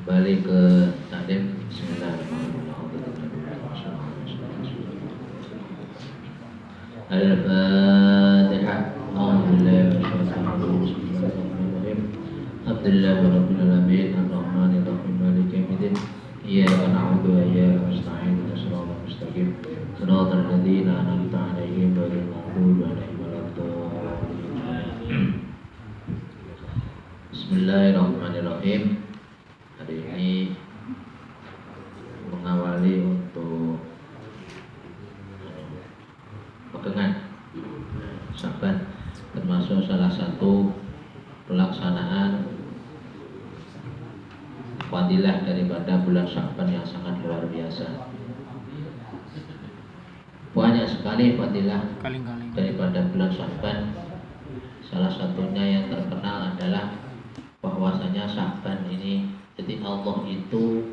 Kembali ke taklim. Al-Fatihah. Alhamdulillahirabbil alamin arrahmanir rahim maliki yaumiddin iyyaka na'budu wa iyyaka nasta'in ihdinas siratal mustaqim siratal ladzina an'amta 'alaihim ghairil maghdubi 'alaihim waladdallin. Bismillahirrahmanirrahim. Hari ini mengawali untuk pegangan Syaban, termasuk salah satu pelaksanaan fadilah daripada bulan Syaban yang sangat luar biasa. Banyak sekali fadilah daripada bulan Syaban. Salah satunya yang terkenal adalah bahwasanya Syaban ini, jadi Allah itu,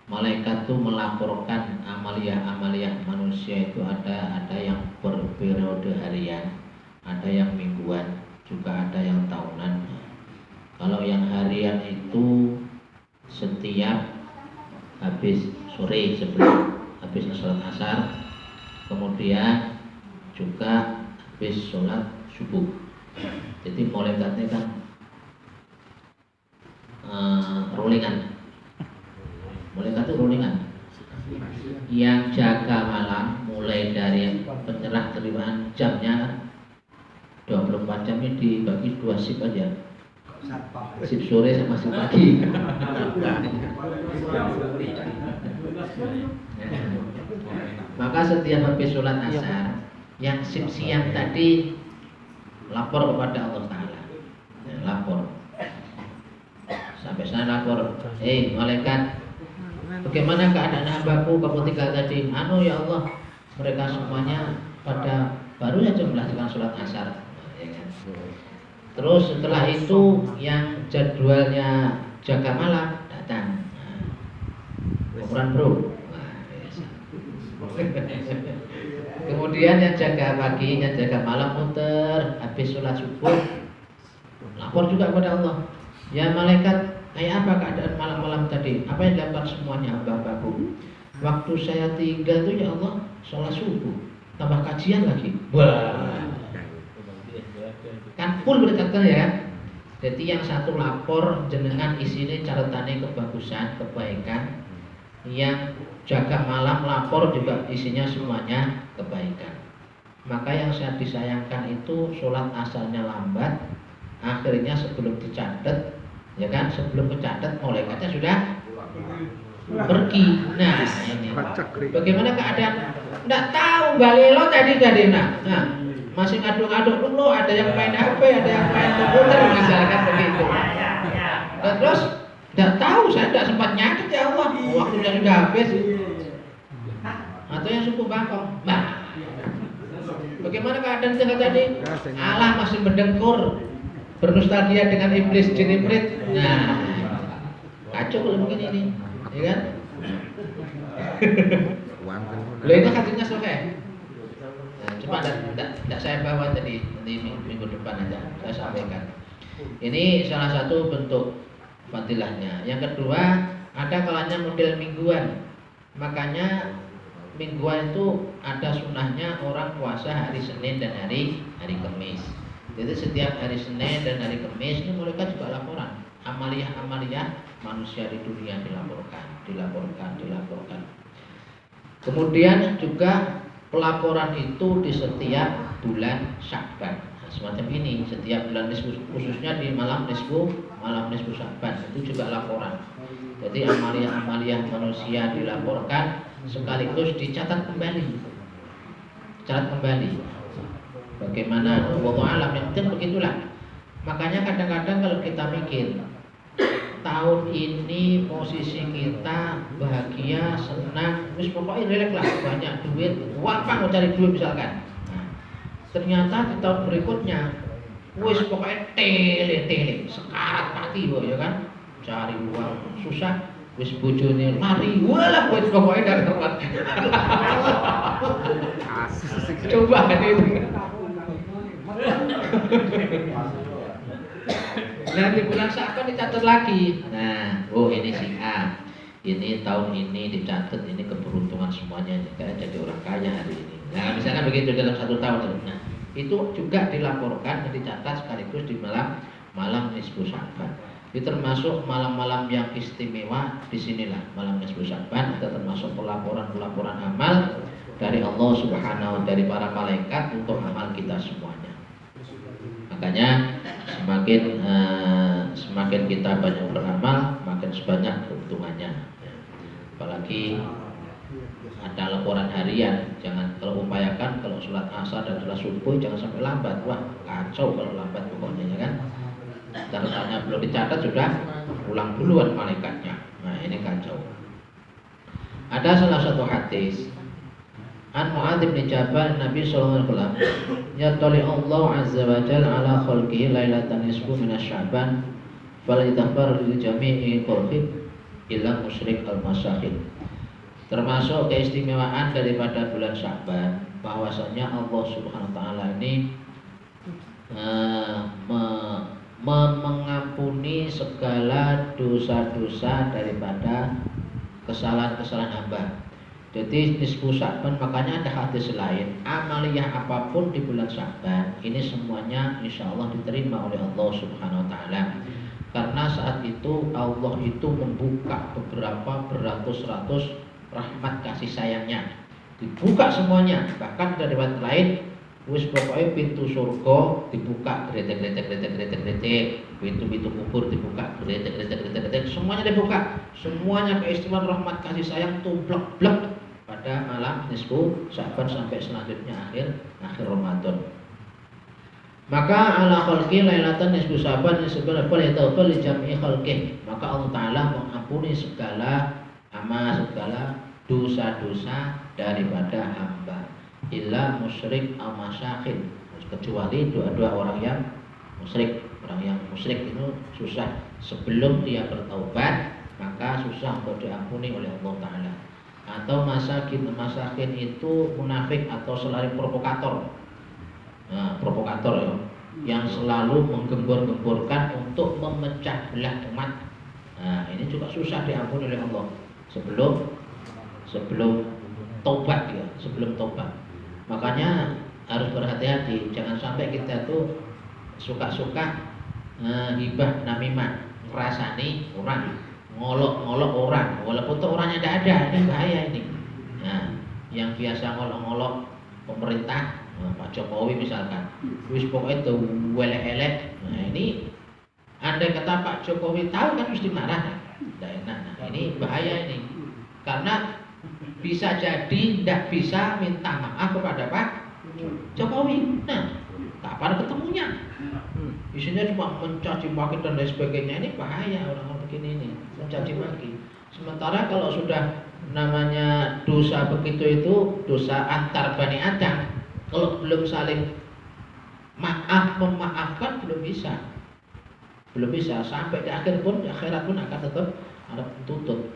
malaikat itu melaporkan amalia-amalia manusia itu ada yang berperiode harian, ada yang mingguan, juga ada yang tahunan. Kalau yang harian itu setiap habis sore sebelum habis sholat asar, kemudian juga habis sholat subuh. Jadi malaikatnya kan rollingan. Malaikat itu rollingan. Yang jaga malam mulai dari penyerah terimaan jamnya 24 jam ini dibagi 2 shift aja. Shift sore sama shift pagi. Maka setiap habis sholat asar, yang shift siang tadi lapor kepada Allah Ta'ala. Lapor. Sampai sana lapor, malaikat, bagaimana keadaan hambaku kamu tinggal tadi? Ya Allah, mereka semuanya pada baru saja melaksanakan sholat asar. Terus setelah itu yang jadwalnya jaga malam datang. Ukuran bro. Kemudian yang jaga pagi, yang jaga malam muter, habis sholat subuh lapor juga kepada Allah. Ya malaikat, kayak apa keadaan malam-malam tadi? Apa yang dilakukan semuanya hamba-hambaku? Waktu saya tinggal itu ya Allah, sholat subuh, tambah kajian lagi. Wah, kan full berdekatan ya kan? Jadi yang satu lapor jenengan isinya catatannya kebagusan, kebaikan. Yang jaga malam lapor juga isinya semuanya kebaikan. Maka yang saya disayangkan itu sholat asalnya lambat, akhirnya sebelum dicatat, ya kan, sebelum mencatat malaikatnya sudah pergi. Nah ini bagaimana keadaan? Nggak tahu balelo tadi nah masih ngaduk-ngaduk dulu, ada yang main HP, ada yang main komputer misalkan begitu. Dan terus nggak tahu, saya nggak sempat nyatet ya Allah, waktunya sudah habis. Atau yang suku bangkok. Nah, bagaimana keadaan kita tadi? Allah masih mendengkur, bernostalgia dengan iblis jin iblis. Nah, kacau kalau begini ini, ya kan? Loh itu hatinya selesai. Nah, cuma tidak saya bawa tadi, nanti minggu depan aja saya sampaikan. Ini salah satu bentuk fadilahnya. Yang kedua, ada kalanya model mingguan. Makanya mingguan itu ada sunnahnya orang puasa hari Senin dan hari Kamis. Jadi setiap hari Senin dan hari Kamis ini mereka juga laporan amalia-amalia manusia di dunia dilaporkan. Kemudian juga pelaporan itu di setiap bulan Sya'ban. Semacam ini, setiap bulan nisfu, khususnya di malam nisfu Sya'ban itu juga laporan. Jadi amalia-amalia manusia dilaporkan sekaligus dicatat kembali. Bagaimana wallahu alam, yang penting begitulah. Makanya kadang-kadang kalau kita mikir tahun ini posisi kita bahagia, senang, wis pokoknya relax lah, banyak duit, gampang mau cari duit misalkan. Ternyata di tahun berikutnya wis pokoknya tele sekarat mati ya kan, cari uang susah, wis bojone lari, walah wis pokoknya dari tempat. Coba itu. Nah di bulan Sya'ban dicatat lagi. Nah, oh ini si A, ini tahun ini dicatat, ini keberuntungan semuanya, kayak jadi orang kaya hari ini. Nah misalkan begitu dalam 1 tahun. Nah itu juga dilaporkan dan dicatat sekaligus di malam nisfu Sya'ban. Itu termasuk malam-malam yang istimewa. Disinilah malam nisfu Sya'ban, itu termasuk pelaporan amal dari Allah Subhanahu, dari para malaikat untuk amal kita semuanya. Makanya semakin kita banyak beramal, makin sebanyak keuntungannya. Apalagi ada laporan harian, jangan, kalau upayakan kalau sholat asar dan sholat subuh jangan sampai lambat. Wah kacau kalau lambat pokoknya, ya kan. Catatanya belum dicatat sudah pulang duluan malaikatnya. Nah ini kacau. Ada salah satu hadis An Mu'adz bin Jabal, Nabi sallallahu alaihi wasallam, yatali Allah azza wa jalla ala khalqihi lailatan nisfu min Sya'ban falyataghfar li jami'i khalqi illa musyrik al-masyahid. Termasuk keistimewaan daripada bulan Sya'ban, bahwasanya Allah Subhanahu wa taala ini mengampuni segala dosa-dosa daripada kesalahan-kesalahan hamba. Jadi nisfu Sya'ban, makanya ada hadis lain, amaliyah apapun di bulan Sya'ban ini semuanya insya Allah diterima oleh Allah Subhanahu wa taala. Karena saat itu Allah itu membuka beberapa beratus-ratus rahmat kasih sayangnya, dibuka semuanya. Bahkan dari riwayat lain, wis pokoknya pintu surga dibuka gretek, pintu-pintu kubur dibuka gretek, semuanya dibuka. Semuanya keistimewaan rahmat kasih sayang tuh blek-blek pada malam nisfu Sya'ban sampai selanjutnya akhir Ramadan. Maka ala khalqi lailatan nisfu Sya'ban sebenarnya falyaghfir li jami'i khalqih. Maka Allah Ta'ala mengampuni segala amal, segala dosa-dosa daripada hamba. Illa musyrik al masyakin, kecuali dua orang yang musyrik. Orang yang musyrik itu susah, sebelum dia bertaubat maka susah untuk diampuni oleh Allah Ta'ala. Atau masakin itu munafik atau selalu provokator. Nah, provokator ya, yang selalu menggembor-gemborkan untuk memecah belah umat. Nah, ini juga susah diampuni oleh Allah sebelum taubat ya, sebelum taubat. Makanya harus berhati-hati, jangan sampai kita tuh suka-suka hibah namimah, ngerasani orang, ngolok-ngolok orang, walaupun tuh orangnya tidak ada. Ini bahaya ini. Nah, yang biasa ngolok-ngolok pemerintah, Pak Jokowi misalkan, wis pokoknya itu welek-elek. Nah ini andai kata Pak Jokowi tahu kan mesti marah, tidak enak. Nah ini bahaya ini, karena bisa jadi tidak bisa minta maaf kepada Pak Jokowi. Nah kapan ketemunya? Isinya cuma mencaci maki dan lain sebagainya. Ini bahaya orang-orang begini ini, mencaci maki. Sementara kalau sudah namanya dosa begitu, itu dosa antar Bani Adam. Kalau belum saling memaafkan belum bisa sampai di akhirat pun akan tetap ada tuntut.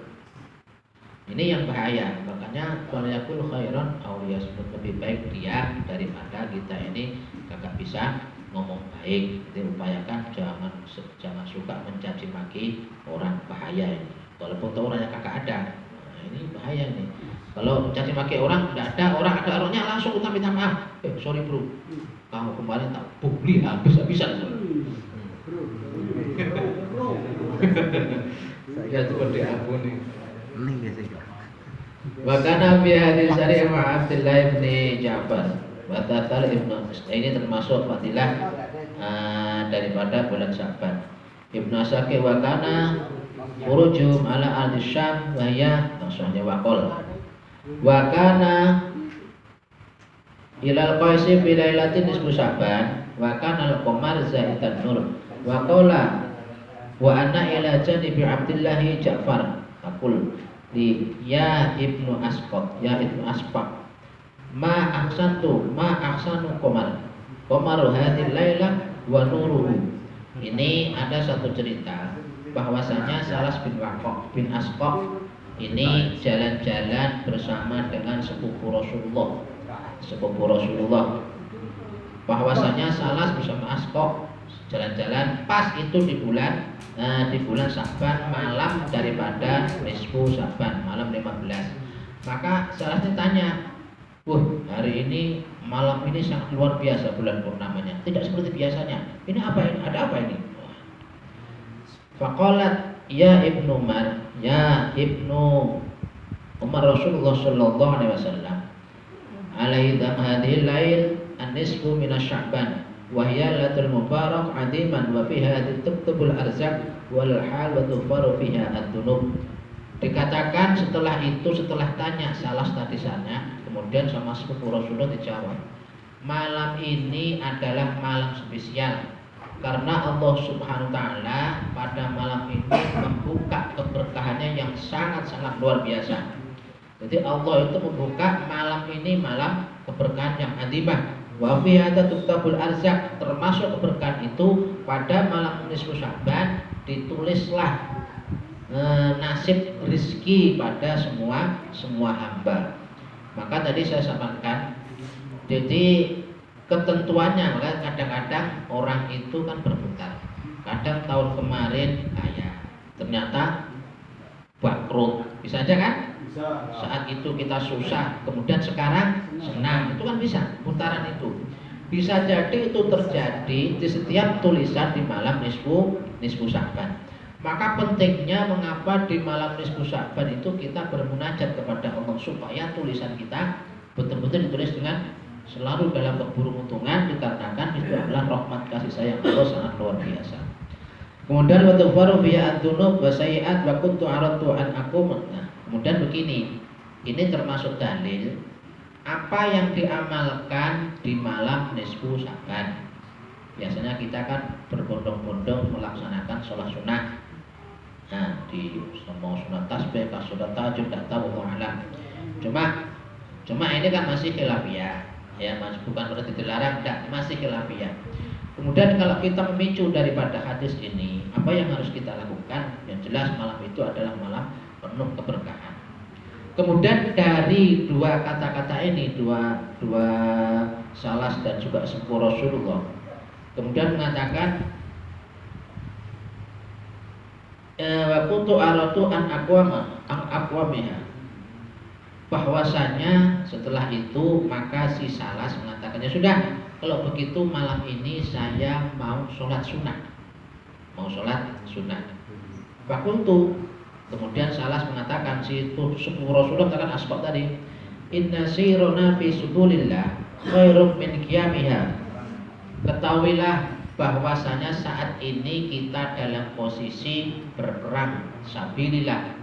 Ini yang bahaya. Makanya falyakul khairan aw liyasmut, lebih baik dia daripada kita ini kagak bisa ngomong baik. Jadi upayakan jangan suka mencaci maki orang, bahaya ini. Walaupun orangnya kagak ada. Nah, ini bahaya nih. Kalau mencaci maki orang tidak ada, orang ada orangnya langsung kita minta maaf. Sorry bro, kamu kemarin tak bully habis-habisan. Ya cuma diampuni. Bahkan Nabi hadis dari Abdullah bin Ja'far, Batatal Ibnu, ini termasuk fadilah daripada bulan Sya'ban. Ibnu Asakir wakana urujum ala al-Syam wahya maksudnya waqol. Wakana ilal qaisi fi lailatin nisfu Sya'ban wa kana al-qamar zaitan nur wa qala wa anna ila janibi Abdullah Ja'far aqul li ya Ibnu Asfaq ma ahsanu qamaru hadhil lailah wa nuruhu. Ini ada satu cerita bahwasanya Salas bin Asfaq ini jalan-jalan bersama dengan sepupu Rasulullah. Bahwasanya Salas bersama Asfaq jalan-jalan pas itu di bulan Sya'ban, malam daripada nisfu Sya'ban, malam 15. Maka salah satu tanya, hari ini malam ini sangat luar biasa bulan purnamanya, tidak seperti biasanya. Ini apa ini? Ada apa ini? Faqalat ya Ibnu Umar, ya Ibnu Umar, Rasulullah sallallahu alaihi wasallam, alaihi hadhil lail an-nisfu min Sya'ban wa hiya lailatul mubarak adiman wa fiha tuktubul arzaq wal hal wa tughfaru fiha ad-dunub. Dikatakan setelah itu, setelah tanya salah tadi sana, kemudian sama sepupu Rasulullah dijawab, malam ini adalah malam spesial karena Allah Subhanahu wa taala pada malam ini membuka keberkahannya yang sangat-sangat luar biasa. Jadi Allah itu membuka malam ini malam keberkahan yang azimah. Wa fi hadza tuktabul arzaq, termasuk keberkahan itu pada malam nisfu Sya'ban ditulislah nasib rizki pada semua hamba. Maka tadi saya sampaikan, jadi ketentuannya, maka kadang-kadang orang itu kan berputar. Kadang tahun kemarin kaya, ternyata bangkrut, bisa aja kan? Saat itu kita susah, kemudian sekarang senang, itu kan bisa, putaran itu. Bisa jadi itu terjadi di setiap tulisan di malam nisfu Sya'ban. Maka pentingnya mengapa di malam nisfu Sya'ban itu kita bermunajat kepada Allah supaya tulisan kita betul-betul ditulis dengan selalu dalam keberuntungan, dikarenakan itu adalah rahmat kasih sayang Allah sangat luar biasa. Kemudian wa tughfaru biha ad-dunub wa sayi'at wa kuntu aradtu an aqum. Kemudian begini, ini termasuk dalil apa yang diamalkan di malam nisfu Sya'ban. Biasanya kita kan berbondong-bondong melaksanakan sholat sunnah. Nah, di semua sunat tasbih, sunat tahajud, tak tahu alam. Cuma ini kan masih khilafiyah, ya, mas, bukan berarti dilarang, tidak, masih khilafiyah. Kemudian kalau kita memicu daripada hadis ini, apa yang harus kita lakukan? Yang jelas malam itu adalah malam penuh keberkahan. Kemudian dari dua kata-kata ini, dua salas dan juga sepupu Rasulullah, kemudian mengatakan wa kuntu aratu an aqwamiha, bahwasanya setelah itu maka si salas mengatakannya, sudah, kalau begitu malam ini saya mau sholat sunnah. Fakultu, kemudian salas mengatakan, si sepupu Rasulullah katakan asbab tadi, inna sirona fi subulillah khairum min qiyamiha. Ketahuilah bahwasanya saat ini kita dalam posisi berperang sabilillah,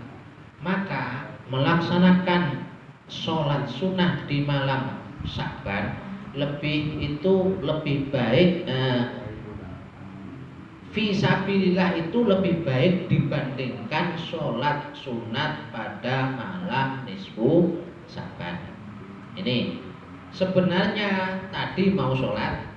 maka melaksanakan sholat sunnah di malam Sya'ban lebih baik, fi sabilillah itu lebih baik dibandingkan sholat sunat pada malam nisfu Sya'ban. Ini sebenarnya tadi mau sholat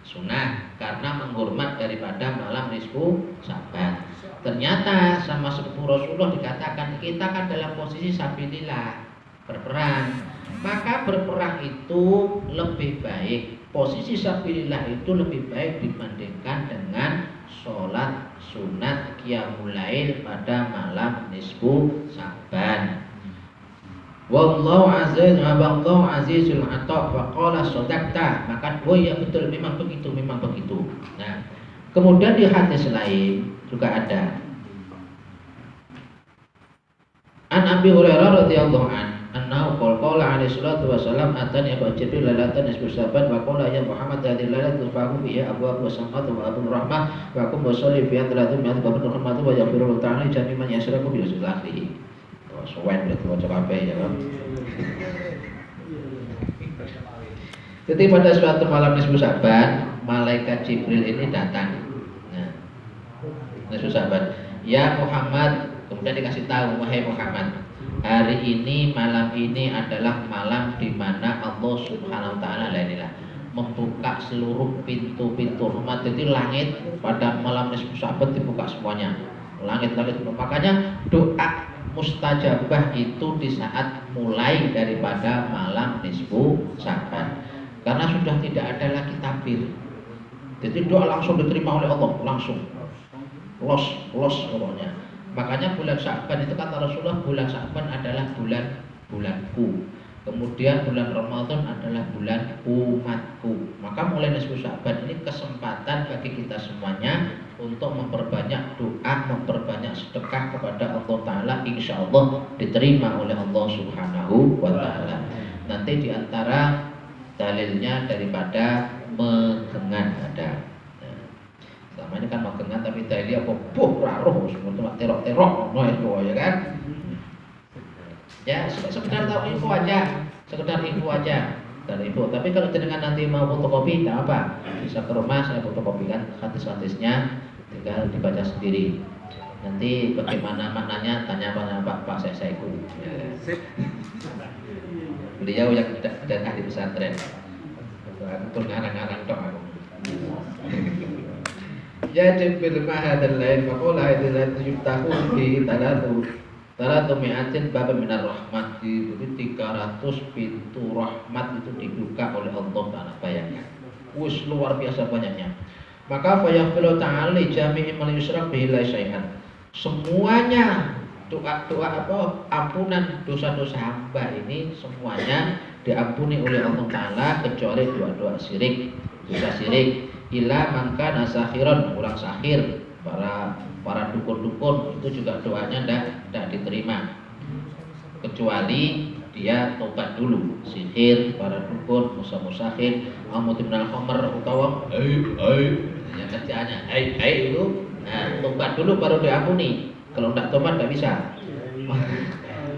sunnah karena menghormat daripada malam nisfu Sya'ban. Ternyata sama sepupu Rasulullah dikatakan kita kan dalam posisi sabilillah, berperang. Maka berperang itu lebih baik, posisi sabilillah itu lebih baik dibandingkan dengan sholat sunat qiyamul lail pada malam nisfu Sya'ban. Wallahu azizul ata, faqala sadaqta. Maka ya betul, memang begitu. Nah, kemudian di hadis lain juga ada An Abi Hurairah radhiyallahu anhu qala alaihi salatu wasallam atani Abu Jibril lailatan nisfu Sya'ban wa qala ya Muhammad hadhihi lailatul fahu fiha abwaab samawati wa abwaab rahmah wa kum wasalli fiha thalathun min abwaab rahmah wa yaghfiru ta'ala jami'an yasraku bi rizqihi. Sowan berarti waca kabeh ya kan. Jadi pada suatu malam nisfu Sya'ban, malaikat Jibril ini datang. Nah, nisfu Sya'ban, ya Muhammad, kemudian dikasih tahu, wahai Muhammad, hari ini, malam ini adalah malam di mana Allah Subhanahu wa taala membuka seluruh pintu-pintu rahmat. Jadi langit pada malam nisfu Sya'ban dibuka semuanya. Langit-langit. Makanya doa mustajabah itu di saat mulai daripada malam nisfu Sya'ban, karena sudah tidak ada lagi takbir. Jadi doa langsung diterima oleh Allah, langsung los pokoknya. Makanya bulan Sya'ban itu kata Rasulullah, bulan Sya'ban adalah bulanku. Kemudian bulan Ramadan adalah bulan umatku. Maka mulai nisfu Sya'ban ini kesempatan bagi kita semuanya untuk memperbanyak doa, memperbanyak sedekah kepada Allah Ta'ala. Insya Allah diterima oleh Allah Subhanahu wa Ta'ala. Nanti diantara dalilnya daripada megengan ada. Selama ini kan magengan tapi dalil apa raruh semua terok-terok ya kan. Ya sekedar tahu info aja, sekedar info aja dari info. Tapi kalau jenengan nanti mau fotokopi tidak apa, bisa ke rumah saya fotokopikan hadis-hadisnya, tinggal dibaca sendiri. Nanti bagaimana maknanya tanya Pak Saiku. Beliau yang tidak ada ahli pesantren. Aku ngarang-ngarang dong aku. Jadi bil mahadal lain faqala idza yuftahu bi talatu mi'atin bab minar rahmat. Jadi 300 pintu rahmat itu dibuka oleh Allah Ta'ala. Bayangkan wis luar biasa banyaknya. Maka fayaghfiru ta'ala jami'i man yusyrak bihi la syai'an. Semuanya doa-doa apa ampunan dosa-dosa hamba ini semuanya diampuni oleh Allah Ta'ala kecuali doa-doa syirik, dosa syirik. Ila mangka nasakhiron, orang sahir, para dukun-dukun itu juga doanya tidak diterima kecuali dia tobat dulu. Sihir, para dukun, musahir, amutibnal khomer utawa yang kerjaannya itu, nah, tobat dulu baru diampuni. Kalau tidak tobat tidak bisa.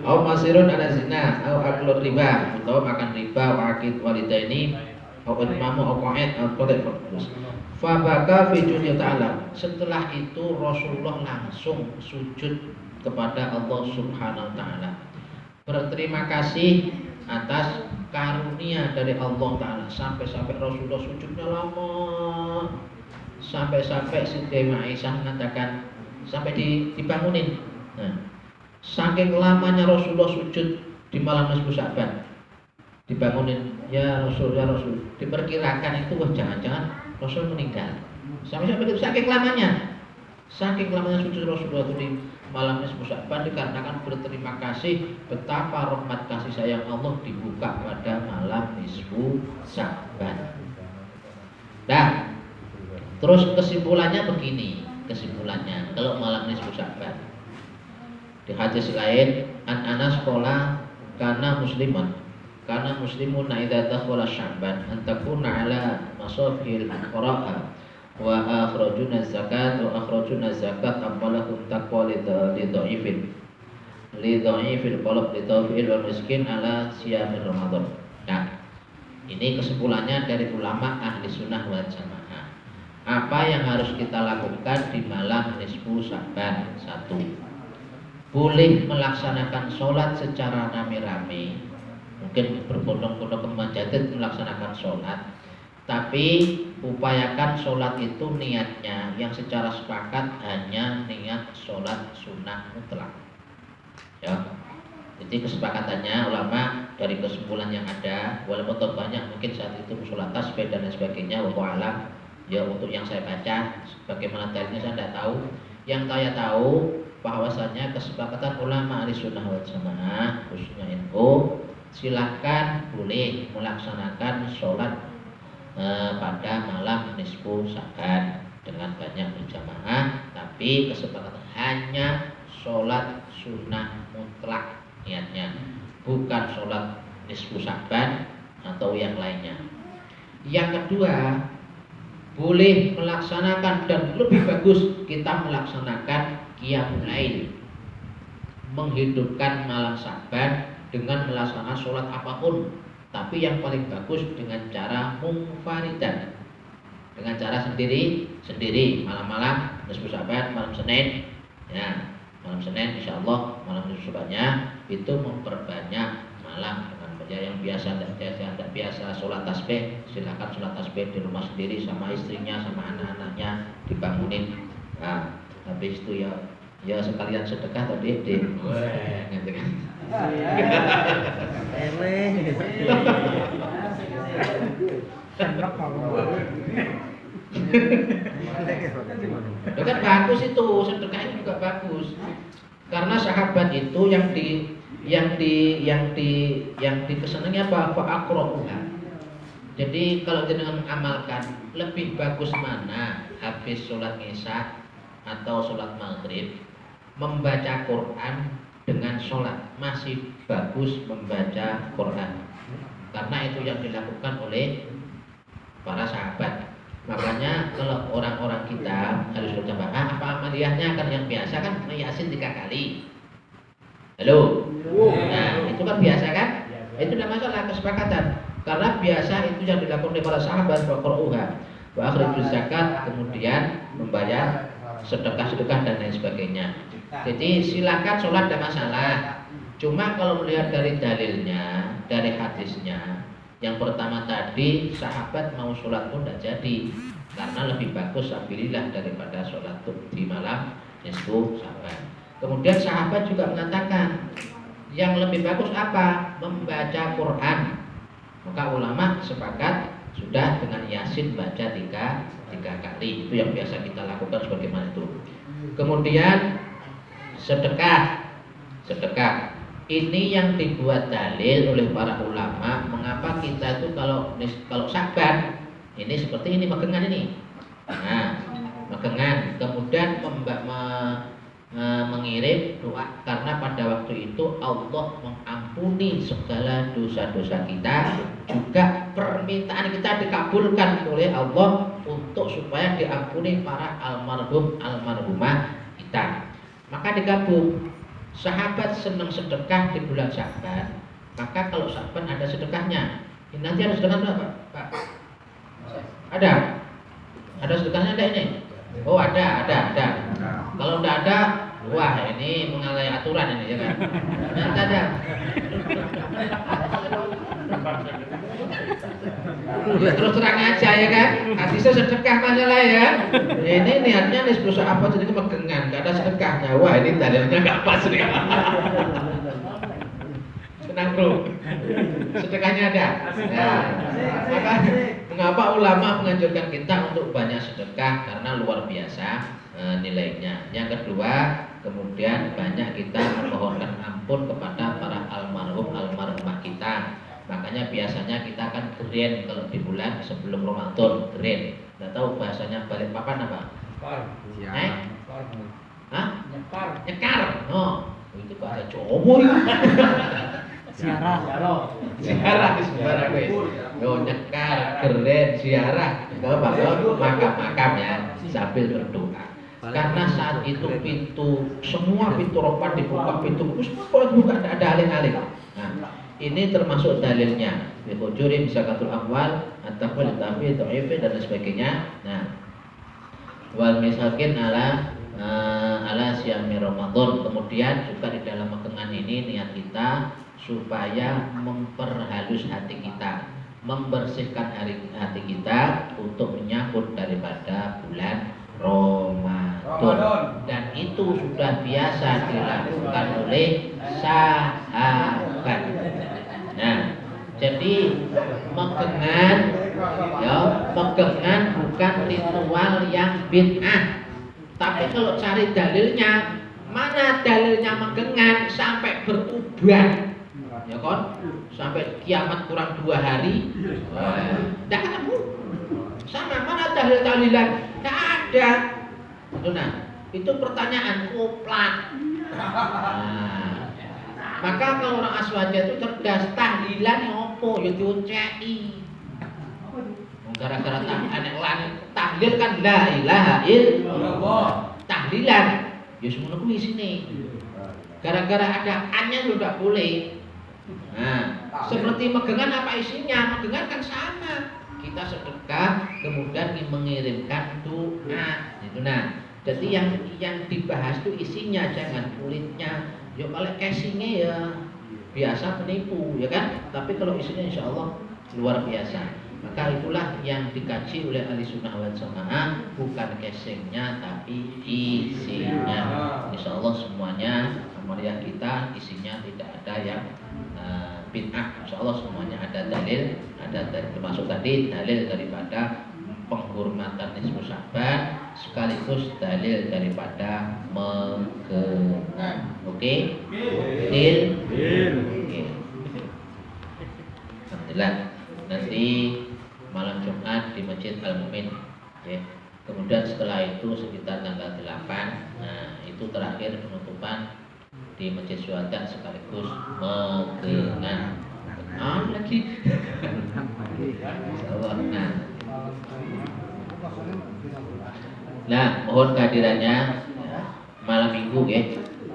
Au masirun ala zina, au aklur riba, atau makan riba, wakid walidaini, au imamu, au qaid, au qadai terus. Fabaka fi dunya ta'ala. Setelah itu Rasulullah langsung sujud kepada Allah Subhanahu wa taala. Berterima kasih atas karunia dari Allah Ta'ala. Sampai-sampai Rasulullah sujudnya lama. Sampai-sampai Siti Aisyah mengatakan sampai dibangunin. Nah, saking lamanya Rasulullah sujud di malam nisfu Sya'ban, dibangunin, ya Rasul. Diperkirakan itu jangan-jangan Rasul meninggal. Sampai-sampai itu saking lamanya sujud Rasulullah itu di malam nisfu Sya'ban dikarenakan berterima kasih betapa rahmat kasih sayang Allah dibuka pada malam nisfu Sya'ban. Nah, terus kesimpulannya begini. Kesimpulannya kalau malam nisfu Sya'ban di hadis lain Anas qala kana muslimun idza dakhala Sya'ban an takuna ala masafil qira'a wa akhrajuna zakat amwalahum taqwa li dhaifil qalb li tawfi'il wal miskin ala siyamir ramadan. Nah, ini kesimpulannya dari ulama ahli sunnah wal jamaah. Apa yang harus kita lakukan di malam nisfu Sya'ban? 1. Boleh melaksanakan sholat secara rame-rame, mungkin berbondong-bondong ke masjid melaksanakan sholat, tapi upayakan sholat itu niatnya yang secara sepakat hanya niat sholat sunnah mutlak. Ya, jadi kesepakatannya ulama dari kesimpulan yang ada, walaupun banyak mungkin saat itu sholat tasbih dan lain sebagainya, wallahu alam. Ya untuk yang saya baca, bagaimana dalilnya saya tidak tahu. Yang saya tahu bahwasanya kesepakatan ulama ahli sunnah wal jamaah khususnya NU silahkan boleh melaksanakan sholat pada malam nisfu Sya'ban dengan banyak berjamaah, tapi kesepakatan hanya sholat sunnah mutlak niatnya, bukan sholat nisfu Sya'ban atau yang lainnya. Yang kedua, boleh melaksanakan dan lebih bagus kita melaksanakan qiyamul lail, menghidupkan malam Sya'ban dengan melaksanakan sholat apapun, tapi yang paling bagus dengan cara munfaridan, dengan cara sendiri malam-malam nisfu Sya'ban, malam Senin, ya malam Senin insyaallah malam nisfu Sya'bannya itu memperbanyak malam dengan yang biasa tidak biasa sholat tasbih, silakan sholat tasbih di rumah sendiri sama istrinya sama anak-anaknya dibangunin. Nah, habis itu ya sekalian sedekah tadi gitu kan. Itu kan bagus itu, sedekah itu juga bagus. Karena sahabat itu yang dikesenangi apa? Fa'aqra'uha. Jadi kalau jenengan mengamalkan, lebih bagus mana habis sholat isya atau sholat maghrib membaca Quran dengan sholat, masih bagus membaca Quran. Karena itu yang dilakukan oleh para sahabat. Makanya kalau orang-orang kita harus berjamaah, apa amaliyahnya kan yang biasa kan Yasin 3 kali. Halo. Nah, itu kan biasa kan? Itu tidak masalah, kesepakatan. Karena biasa itu yang dilakukan oleh para sahabat, waqra'uha wa akhrijuz zakat, kemudian membayar sedekah-sedekah dan lain sebagainya. Jadi silakan sholat tidak masalah. Cuma kalau melihat dari dalilnya, dari hadisnya, yang pertama tadi sahabat mau sholat pun tidak jadi, karena lebih bagus sabilillah daripada sholat di malam nisfu Sya'ban. Kemudian sahabat juga mengatakan yang lebih bagus apa? Membaca Quran. Maka ulama sepakat sudah dengan Yasin baca tiga kali. Itu yang biasa kita lakukan sebagaimana itu. Kemudian sedekah. Ini yang dibuat dalil oleh para ulama. Mengapa kita itu kalau Sya'ban ini seperti ini magengan ini. Nah, magengan. Kemudian mengirim doa karena pada waktu itu Allah mengampuni segala dosa-dosa kita, juga permintaan kita dikabulkan oleh Allah untuk supaya diampuni para almarhumah kita. Maka digabung. Sahabat senang sedekah di bulan Sya'ban, maka kalau Sya'ban ada sedekahnya. Ini nanti ada sedekah berapa, Pak? Ada sedekahnya ada ini? Oh ada. Kalau tidak ada, wah ini mengalami aturan ini ya kan? Tidak ada. Ya, terus terang aja ya kan? Hadisnya sedekah masalah ya. Ini niatnya nih berusaha apa jadi kemegengan, nggak ada sedekahnya. Wah ini dalilnya nggak pas nih. Tenang bro, sedekahnya ada. Nah, maka mengapa ulama menganjurkan kita untuk banyak sedekah? Karena luar biasa nilainya. Yang kedua, kemudian banyak kita memohonkan ampun kepada para almarhumah kita. Makanya biasanya kita akan geren kalau di bulan sebelum Ramadan, geren. Nggak tahu bahasanya Balikpapan apa? Nyekar. Oh, itu bahasa Jawa ya. Ziarah di sembarang wis. Yo nyekar, geren, ziarah ke makam-makam ya sambil berdoa. Karena saat itu semua pintu ropan dibuka, pintu semua dibuka, tidak ada aling-aling. Nah, ini termasuk dalilnya. Bihujuri zakatul amwal ataupun tapi dhaif dan sebagainya. Nah, wal misakin ala siyami Ramadan. Kemudian juga di dalam makengan ini niat kita supaya memperhalus hati kita, membersihkan hati kita untuk menyambut daripada bulan Ramadan. Dan itu sudah biasa dilakukan oleh sahabat. Nah, jadi megengan bukan ritual yang bid'ah. Tapi kalau cari dalilnya, mana dalilnya megengan sampai beruban? Ya kan? Sampai kiamat kurang 2 hari. Tidak ketemu. Sama mana dalil-dalilan? Tidak ada. Itu pertanyaan koplak. Maka kalau orang Aswaja itu cerdas, tahlilan opo ya diunceki. Gara-gara tahlil kan la ilaha illallah. Tahlilan ya semono kuwi isine. Gara-gara ada annya sudah boleh. Nah, seperti megengan apa isinya? Megengan kan sama. Kita sedekah kemudian mengirimkan doa. Itu nah. Jadi yang dibahas itu isinya, jangan kulitnya. Ya kalau casingnya ya biasa penipu ya kan. Tapi kalau isinya insya Allah luar biasa. Maka itulah yang dikaji oleh ahli sunnah wal jamaah, bukan casingnya tapi isinya. Insya Allah semuanya amaliyah kita isinya tidak ada yang bid'ah. Insya Allah semuanya ada dalil, termasuk tadi dalil daripada penghormatan nisfu Sya'ban sekaligus dalil daripada megenang. Oke? Deal? Oke. Alhamdulillah. Nanti malam Jumat di Masjid Al-Mu'min. Ya. Kemudian setelah itu sekitar tanggal 8, nah itu terakhir penutupan di Masjid Syuhada sekaligus megenang. Lagi. Nah, mohon kehadirannya malam minggu ya.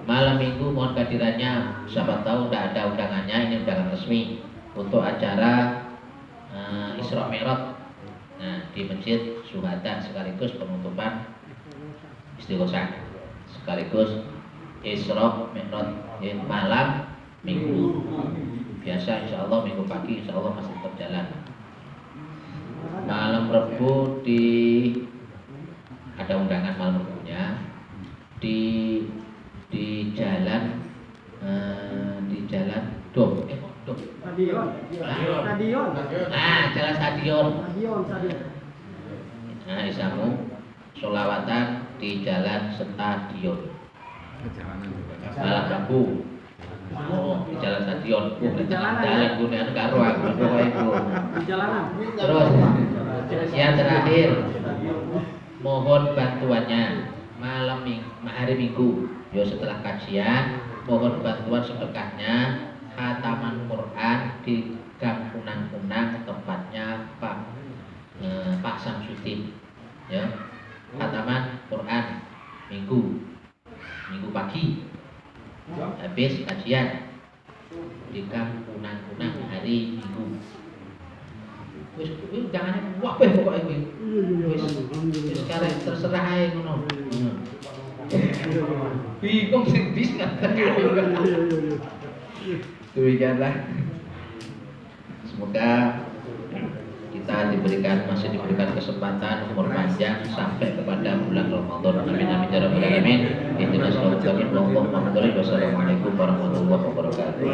Malam minggu mohon kehadirannya. Siapa tahu tidak ada undangannya, ini undangan resmi untuk acara Isra Mi'raj. Nah, di Masjid Syuhada sekaligus penutupan istighosah sekaligus Isra Mi'raj malam minggu. Biasa insya Allah minggu pagi insya Allah masih tetap jalan. Malam Rebu ada undangan malam Rebunya di jalan Dom. Stadion. Jalan Stadion. Nah, isamu sholawatan di jalan Stadion. Malam Rabu. Di jalan Stadion. Jalan Gunean karo aku itu. Terus yang terakhir mohon bantuannya hari Minggu. Setelah kajian mohon bantuan sedekahnya khataman Quran di Gang Kunang-Kunang, tempatnya Pak Samsudin. Ya, khataman Quran Minggu pagi habis kajian di Gang Kunang-Kunang hari Minggu. Wis jangan wabeh pokoknya wis sekarang terserah ae ngono. Bingung sing dis demikianlah. Semoga kita masih diberikan kesempatan umur panjang sampai kepada bulan Ramadan. Amin amin ya rabbal alamin. Ihdinas siratal mustaqim. Wassalamualaikum warahmatullahi wabarakatuh.